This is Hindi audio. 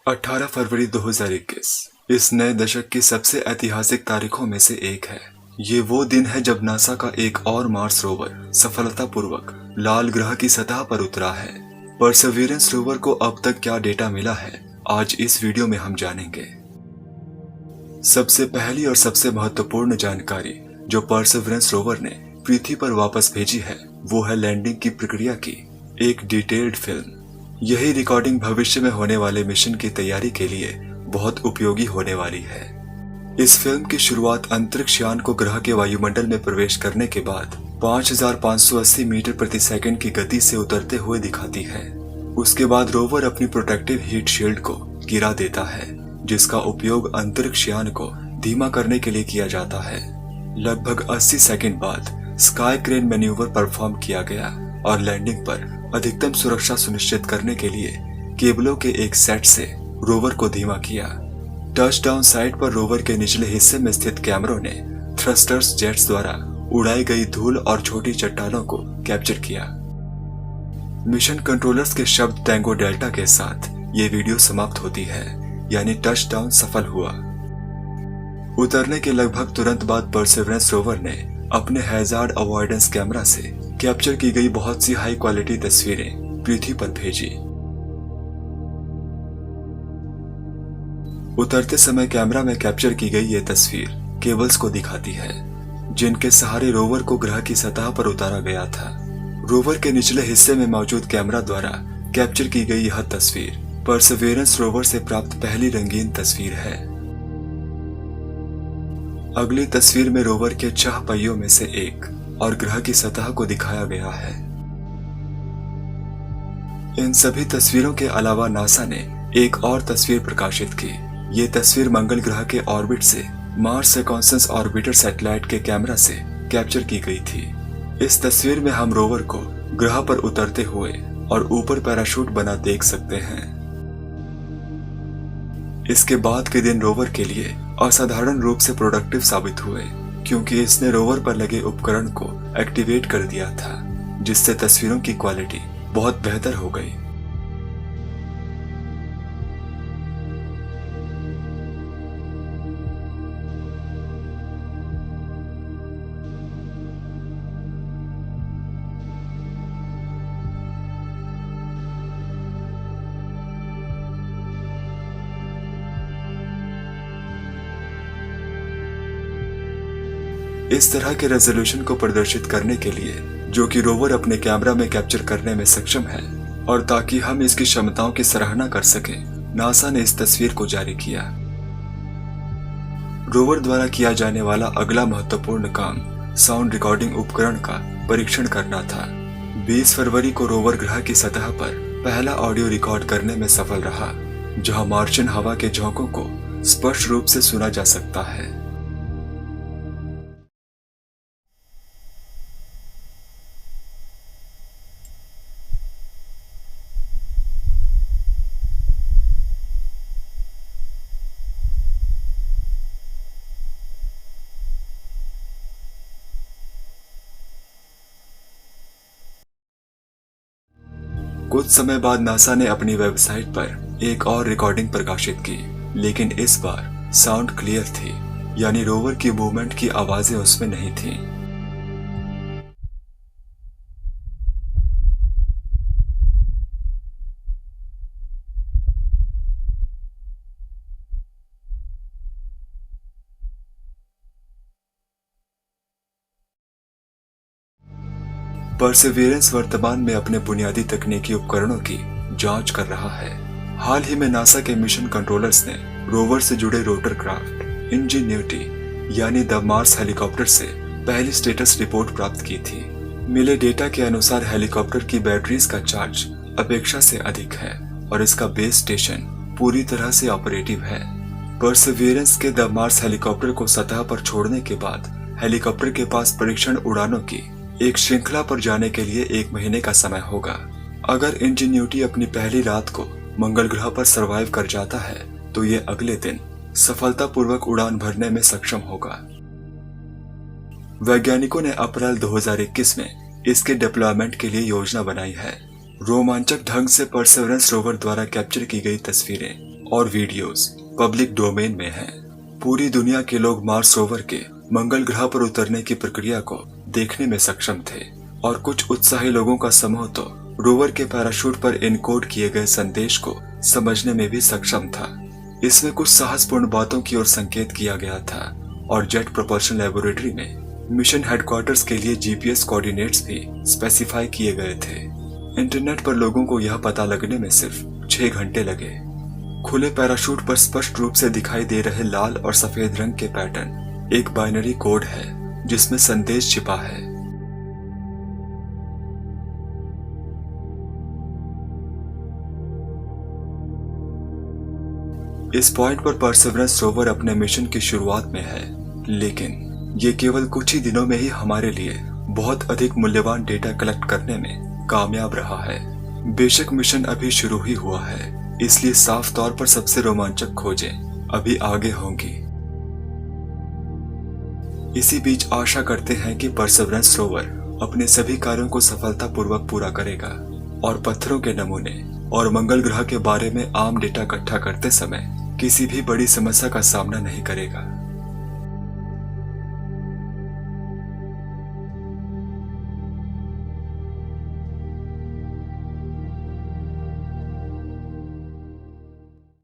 18 फरवरी 2021 इस नए दशक की सबसे ऐतिहासिक तारीखों में से एक है। ये वो दिन है जब नासा का एक और मार्स रोवर सफलतापूर्वक लाल ग्रह की सतह पर उतरा है। परसेवरेंस रोवर को अब तक क्या डेटा मिला है, आज इस वीडियो में हम जानेंगे। सबसे पहली और सबसे महत्वपूर्ण जानकारी जो परसेवरेंस रोवर ने पृथ्वी पर वापस भेजी है, वो है लैंडिंग की प्रक्रिया की एक डिटेल्ड फिल्म। यही रिकॉर्डिंग भविष्य में होने वाले मिशन की तैयारी के लिए बहुत उपयोगी होने वाली है। इस फिल्म की शुरुआत अंतरिक्ष यान को ग्रह के वायुमंडल में प्रवेश करने के बाद 5580 मीटर प्रति सेकंड की गति से उतरते हुए दिखाती है। उसके बाद रोवर अपनी प्रोटेक्टिव हीट शील्ड को गिरा देता है, जिसका उपयोग अंतरिक्ष यान को धीमा करने के लिए किया जाता है। लगभग 80 सेकंड बाद स्काई क्रेन मैन्यूवर परफॉर्म किया गया और लैंडिंग पर अधिकतम सुरक्षा सुनिश्चित करने के लिए केबलों के एक सेट से रोवर को धीमा किया। टचडाउन साइट पर रोवर के निचले हिस्से में स्थित कैमरों ने थ्रस्टर्स जेट्स द्वारा उड़ाई गई धूल और छोटी चट्टानों को कैप्चर किया। मिशन कंट्रोलर्स के शब्द टैंगो डेल्टा के साथ ये वीडियो समाप्त होती है, यानी टचडाउन सफल हुआ। उतरने के लगभग तुरंत बाद परसेवरेंस रोवर ने अपने हैजार्ड अवॉइडेंस कैमरा से कैप्चर की गई बहुत सी हाई क्वालिटी तस्वीरें पृथ्वी पर भेजी। उतरते समय कैमरा में कैप्चर की गई ये तस्वीर केबल्स को दिखाती है, जिनके सहारे रोवर को ग्रह की सतह पर उतारा गया था। रोवर के निचले हिस्से में मौजूद कैमरा द्वारा कैप्चर की गई यह तस्वीर परसेवरेंस रोवर से प्राप्त पहली रंगीन तस्वीर है। अगली तस्वीर में रोवर के 6 पहियों में से एक और ग्रह की सतह को दिखाया गया है। इन सभी तस्वीरों के अलावा नासा ने एक और तस्वीर प्रकाशित की। ये तस्वीर मंगल ग्रह के ऑर्बिट से मार्स रिकॉन्नेसेंस ऑर्बिटर सैटेलाइट के कैमरा से कैप्चर की गई थी। इस तस्वीर में हम रोवर को ग्रह पर उतरते हुए और ऊपर पैराशूट बना देख सकते हैं। इसके बाद के दिन रोवर के लिए असाधारण रूप से प्रोडक्टिव साबित हुए, क्योंकि इसने रोवर पर लगे उपकरण को एक्टिवेट कर दिया था, जिससे तस्वीरों की क्वालिटी बहुत बेहतर हो गई। इस तरह के रेजोल्यूशन को प्रदर्शित करने के लिए, जो कि रोवर अपने कैमरा में कैप्चर करने में सक्षम है, और ताकि हम इसकी क्षमताओं की सराहना कर सकें, नासा ने इस तस्वीर को जारी किया। रोवर द्वारा किया जाने वाला अगला महत्वपूर्ण काम साउंड रिकॉर्डिंग उपकरण का परीक्षण करना था। 20 फरवरी को रोवर ग्रह की सतह पर पहला ऑडियो रिकॉर्ड करने में सफल रहा, जहां मार्शियन हवा के झोंकों को स्पष्ट रूप से सुना जा सकता है। कुछ समय बाद नासा ने अपनी वेबसाइट पर एक और रिकॉर्डिंग प्रकाशित की, लेकिन इस बार साउंड क्लियर थी, यानी रोवर की मूवमेंट की आवाजें उसमें नहीं थीं। परसेवरेंस वर्तमान में अपने बुनियादी तकनीकी उपकरणों की जांच कर रहा है। हाल ही में नासा के मिशन कंट्रोलर्स ने रोवर से जुड़े रोटर क्राफ्ट इंजीन्यूटी यानी द मार्स हेलीकॉप्टर से पहली स्टेटस रिपोर्ट प्राप्त की थी। मिले डेटा के अनुसार हेलीकॉप्टर की बैटरीज का चार्ज अपेक्षा से अधिक है और इसका बेस स्टेशन पूरी तरह से ऑपरेटिव है। परसेवरेंस के द मार्स हेलीकॉप्टर को सतह पर छोड़ने के बाद हेलीकॉप्टर के पास परीक्षण उड़ानों की एक श्रृंखला पर जाने के लिए 1 महीने का समय होगा। अगर इंजीन्यूटी अपनी पहली रात को मंगल ग्रह पर सरवाइव कर जाता है, तो ये अगले दिन सफलतापूर्वक उड़ान भरने में सक्षम होगा। वैज्ञानिकों ने अप्रैल 2021 में इसके डिप्लॉयमेंट के लिए योजना बनाई है। रोमांचक ढंग से परसेवरेंस रोवर द्वारा कैप्चर की गई तस्वीरें और वीडियोस पब्लिक डोमेन में हैं। पूरी दुनिया के लोग मार्स रोवर के मंगल ग्रह पर उतरने की प्रक्रिया को देखने में सक्षम थे और कुछ उत्साही लोगों का समूह तो रोवर के पैराशूट पर इनकोड किए गए संदेश को समझने में भी सक्षम था। इसमें कुछ साहसपूर्ण बातों की ओर संकेत किया गया था और जेट प्रोपल्शन लेबोरेटरी में मिशन हेडक्वार्टर्स के लिए जीपीएस कोऑर्डिनेट्स भी स्पेसिफाई किए गए थे। इंटरनेट पर लोगों को यह पता लगने में सिर्फ 6 घंटे लगे। खुले पैराशूट पर स्पष्ट रूप से दिखाई दे रहे लाल और सफेद रंग के पैटर्न एक बाइनरी कोड है जिसमें संदेश छिपा है। इस पॉइंट पर परसेवरेंस रोवर अपने मिशन की शुरुआत में है, लेकिन ये केवल कुछ ही दिनों में ही हमारे लिए बहुत अधिक मूल्यवान डेटा कलेक्ट करने में कामयाब रहा है। बेशक मिशन अभी शुरू ही हुआ है, इसलिए साफ तौर पर सबसे रोमांचक खोजें अभी आगे होंगी। इसी बीच आशा करते हैं कि परसेवरेंस रोवर अपने सभी कार्यों को सफलतापूर्वक पूरा करेगा और पत्थरों के नमूने और मंगल ग्रह के बारे में आम डेटा इकट्ठा करते समय किसी भी बड़ी समस्या का सामना नहीं करेगा।